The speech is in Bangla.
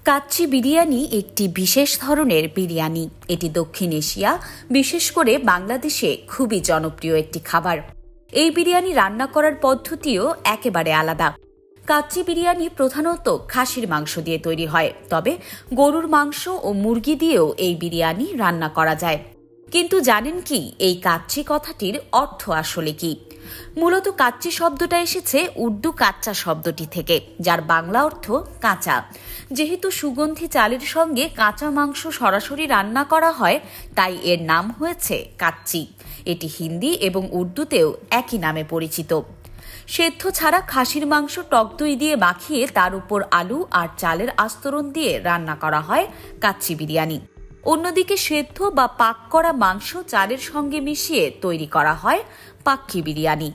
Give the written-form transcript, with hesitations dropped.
কাচ্চি বিরিয়ানি একটি বিশেষ ধরনের বিরিয়ানি। এটি দক্ষিণ এশিয়া, বিশেষ করে বাংলাদেশে খুবই জনপ্রিয় একটি খাবার। এই বিরিয়ানি রান্না করার পদ্ধতিও একেবারে আলাদা। কাচ্চি বিরিয়ানি প্রধানত খাসির মাংস দিয়ে তৈরি হয়, তবে গরুর মাংস ও মুরগি দিয়েও এই বিরিয়ানি রান্না করা যায়। কিন্তু জানেন কি এই কাচ্চি কথাটির অর্থ আসলে কি? মূলত কাচ্চি শব্দটা এসেছে উর্দু কাচ্চা শব্দটি থেকে, যার বাংলা অর্থ কাঁচা। যেহেতু সুগন্ধি চালের সঙ্গে কাঁচা মাংস সরাসরি রান্না করা হয়, তাই এর নাম হয়েছে কাচ্চি। এটি হিন্দি এবং উর্দুতেও একই নামে পরিচিত। সেদ্ধ ছাড়া খাসির মাংস টক দই দিয়ে মাখিয়ে তার উপর আলু আর চালের আস্তরণ দিয়ে রান্না করা হয় কাচ্চি বিরিয়ানি। অন্যদিকে সেদ্ধ বা পাক করা মাংস চালের সঙ্গে মিশিয়ে তৈরি করা হয় পাক্কি বিরিয়ানি।